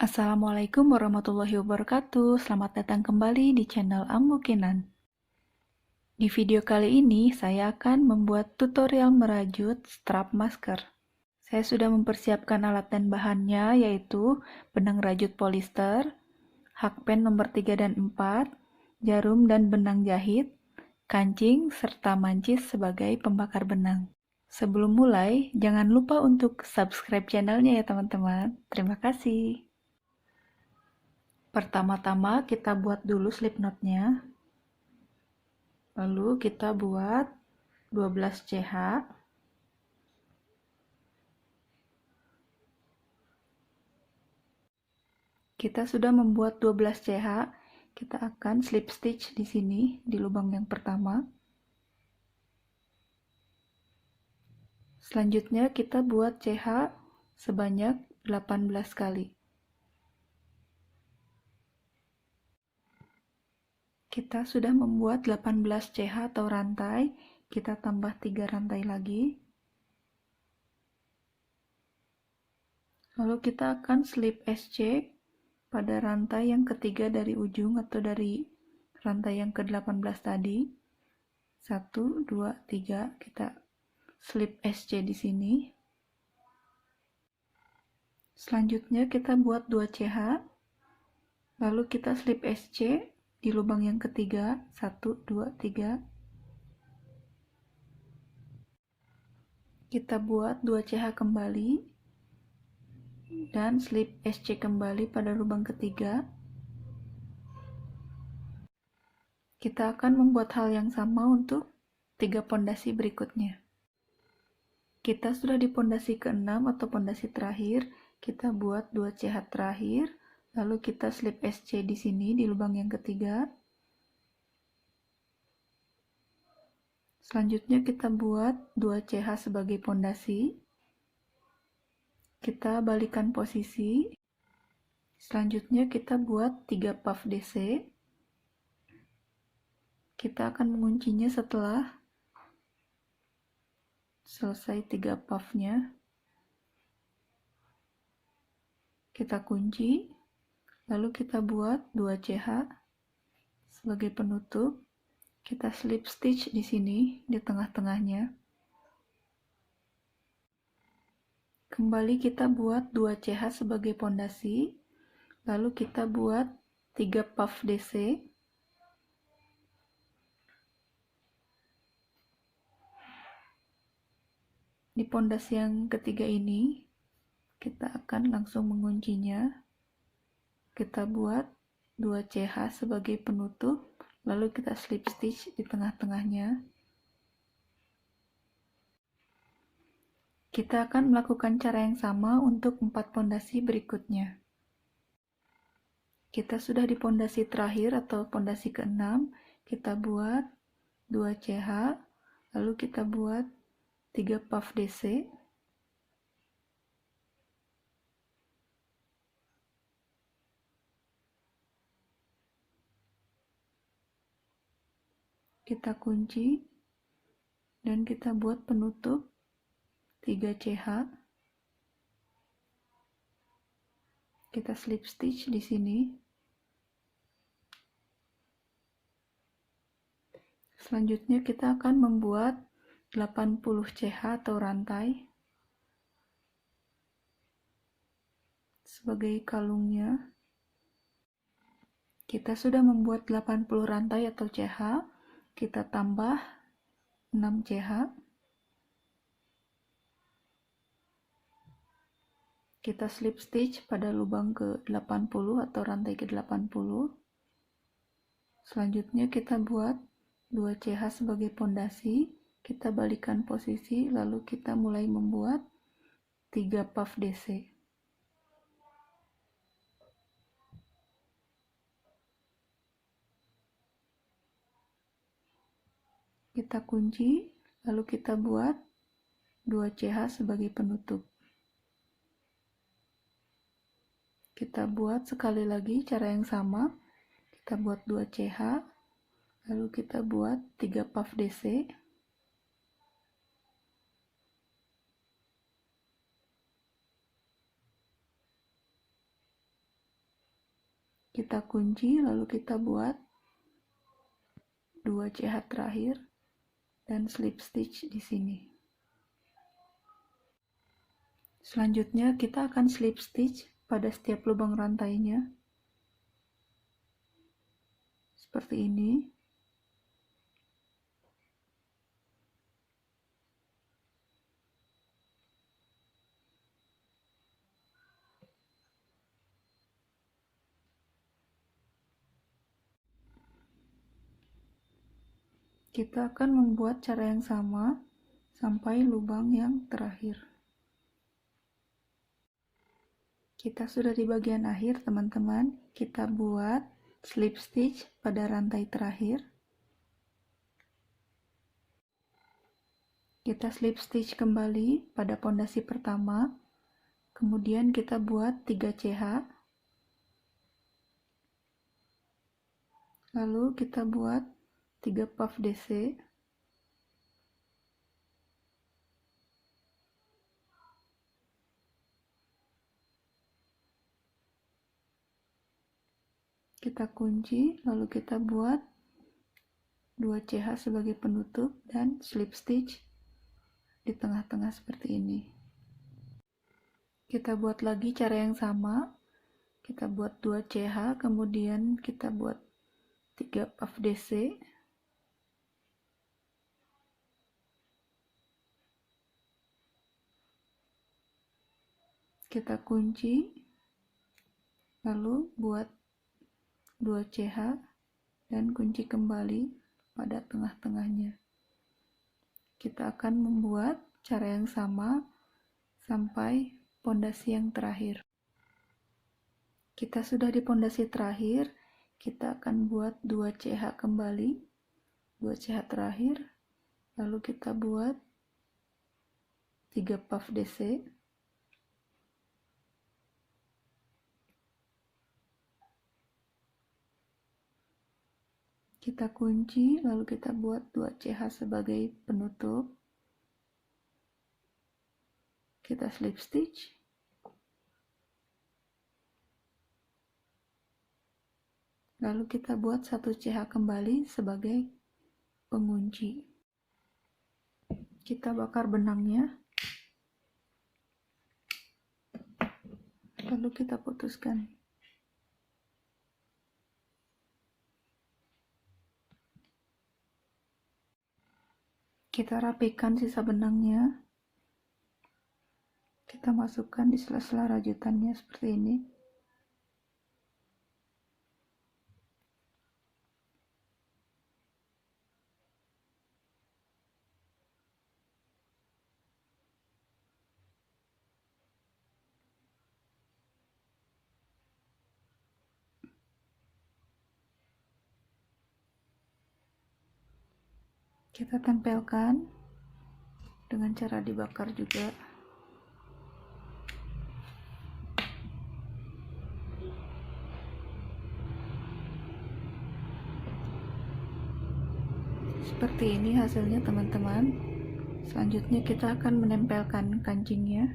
Assalamualaikum warahmatullahi wabarakatuh. Selamat datang kembali di channel Ammukinan. Di video kali ini, saya akan membuat tutorial merajut strap masker. Saya sudah mempersiapkan alat dan bahannya, yaitu benang rajut polister, hakpen nomor 3 dan 4, jarum dan benang jahit, kancing, serta mancis sebagai pembakar benang. Sebelum mulai, jangan lupa untuk subscribe channelnya ya teman-teman. Terima kasih. Pertama-tama kita buat dulu slip knotnya. Lalu kita buat 12 CH. Kita sudah membuat 12 CH. Kita akan slip stitch di sini di lubang yang pertama. Selanjutnya kita buat CH sebanyak 18 kali. Kita sudah membuat 18 CH atau rantai, kita tambah 3 rantai lagi. Lalu kita akan slip SC pada rantai yang ketiga dari ujung atau dari rantai yang ke-18 tadi. 1, 2, 3, kita slip SC di sini. Selanjutnya kita buat 2 CH. Lalu kita slip SC di lubang yang ketiga. 1, 2, 3. Kita buat 2 CH kembali dan slip SC kembali pada lubang ketiga. Kita akan membuat hal yang sama untuk 3 pondasi berikutnya. Kita sudah di pondasi ke-6 atau pondasi terakhir. Kita buat 2 CH terakhir, lalu kita slip SC di sini di lubang yang ketiga. Selanjutnya kita buat 2 CH sebagai pondasi. Kita balikan posisi. Selanjutnya kita buat 3 puff DC. Kita akan menguncinya setelah selesai 3 puffnya. Kita kunci, lalu kita buat 2 CH sebagai penutup. Kita slip stitch di sini di tengah-tengahnya. Kembali kita buat 2 CH sebagai pondasi, lalu kita buat 3 puff DC. Di pondasi yang ketiga ini, kita akan langsung menguncinya. Kita buat 2 CH sebagai penutup, lalu kita slip stitch di tengah-tengahnya. Kita akan melakukan cara yang sama untuk 4 pondasi berikutnya. Kita sudah di pondasi terakhir atau pondasi ke-6, kita buat 2 CH, lalu kita buat 3 puff DC. Kita kunci dan kita buat penutup 3 CH. Kita slip stitch di sini. Selanjutnya kita akan membuat 80 CH atau rantai sebagai kalungnya. Kita sudah membuat 80 rantai atau CH. Kita tambah 6 CH. Kita slip stitch pada lubang ke-80 atau rantai ke-80. Selanjutnya kita buat 2 CH sebagai pondasi. Kita balikan posisi, lalu kita mulai membuat 3 puff DC. Kita kunci, lalu kita buat 2 CH sebagai penutup. Kita buat sekali lagi cara yang sama. Kita buat 2 CH, lalu kita buat 3 puff DC. Kita kunci, lalu kita buat 2 CH terakhir dan slip stitch di sini. Selanjutnya kita akan slip stitch pada setiap lubang rantainya seperti ini. Kita akan membuat cara yang sama sampai lubang yang terakhir. Kita sudah di bagian akhir, teman-teman. Kita buat slip stitch pada rantai terakhir. Kita slip stitch kembali pada pondasi pertama. Kemudian kita buat 3 CH. Lalu kita buat 3 puff DC. Kita kunci, lalu kita buat 2 CH sebagai penutup dan slip stitch di tengah-tengah seperti ini. Kita buat lagi cara yang sama. Kita buat 2 CH, kemudian kita buat 3 puff DC. Kita kunci, lalu buat 2 CH dan kunci kembali pada tengah-tengahnya. Kita akan membuat cara yang sama sampai pondasi yang terakhir. Kita sudah di pondasi terakhir, kita akan buat 2 CH kembali, 2 CH terakhir, lalu kita buat 3 puff DC. Kita kunci, lalu kita buat 2 CH sebagai penutup. Kita slip stitch. Lalu kita buat 1 CH kembali sebagai pengunci. Kita bakar benangnya. Lalu kita putuskan. Kita rapikan sisa benangnya. Kita masukkan di sela-sela rajutannya seperti ini. Kita tempelkan dengan cara dibakar juga. Seperti ini hasilnya, teman-teman. Selanjutnya kita akan menempelkan kancingnya.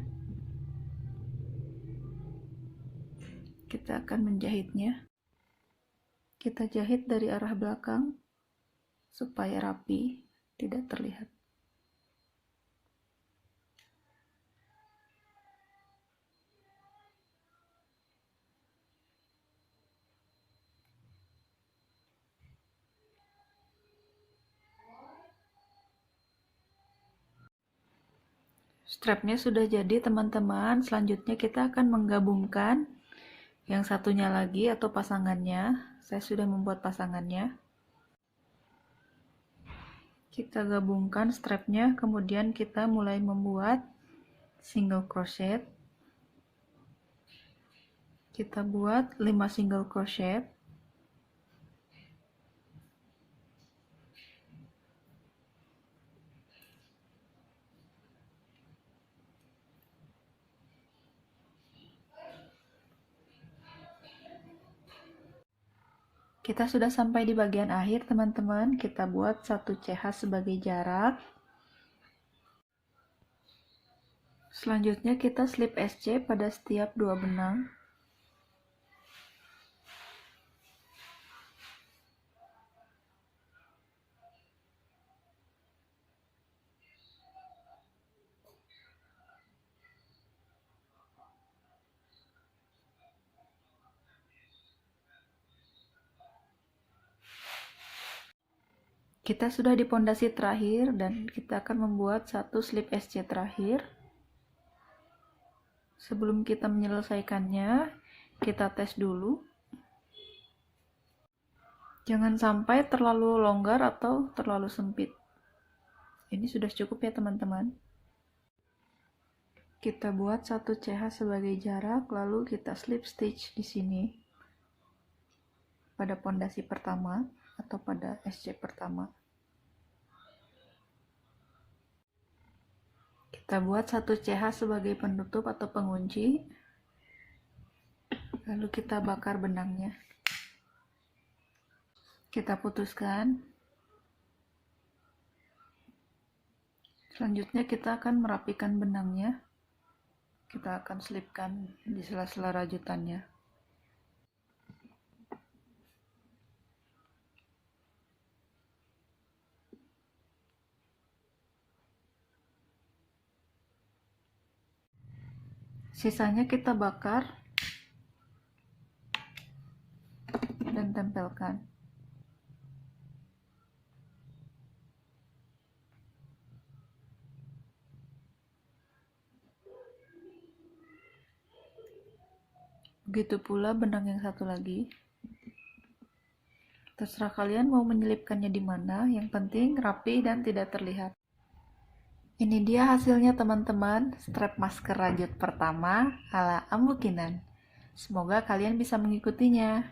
Kita akan menjahitnya. Kita jahit dari arah belakang supaya rapi, tidak terlihat. Strapnya sudah jadi, teman-teman. Selanjutnya kita akan menggabungkan yang satunya lagi atau pasangannya. Saya sudah membuat pasangannya. Kita gabungkan strapnya, kemudian kita mulai membuat single crochet. Kita buat 5 single crochet. Kita sudah sampai di bagian akhir, teman-teman. Kita buat 1 CH sebagai jarak. Selanjutnya kita slip SC pada setiap 2 benang. Kita sudah di pondasi terakhir dan kita akan membuat satu slip SC terakhir. Sebelum kita menyelesaikannya, kita tes dulu. Jangan sampai terlalu longgar atau terlalu sempit. Ini sudah cukup ya teman-teman. Kita buat 1 CH sebagai jarak, lalu kita slip stitch di sini pada pondasi pertama atau pada SC pertama. Kita buat 1 CH sebagai penutup atau pengunci, lalu kita bakar benangnya. Kita putuskan. Selanjutnya kita akan merapikan benangnya. Kita akan selipkan di sela-sela rajutannya. Sisanya kita bakar dan tempelkan. Begitu pula benang yang satu lagi. Terserah kalian mau menyelipkannya di mana, yang penting rapi dan tidak terlihat. Ini dia hasilnya teman-teman, strap masker rajut pertama ala Ambukinan. Semoga kalian bisa mengikutinya.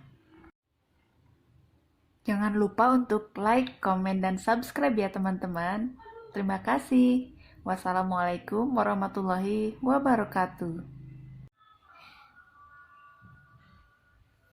Jangan lupa untuk like, komen, dan subscribe ya teman-teman. Terima kasih. Wassalamualaikum warahmatullahi wabarakatuh.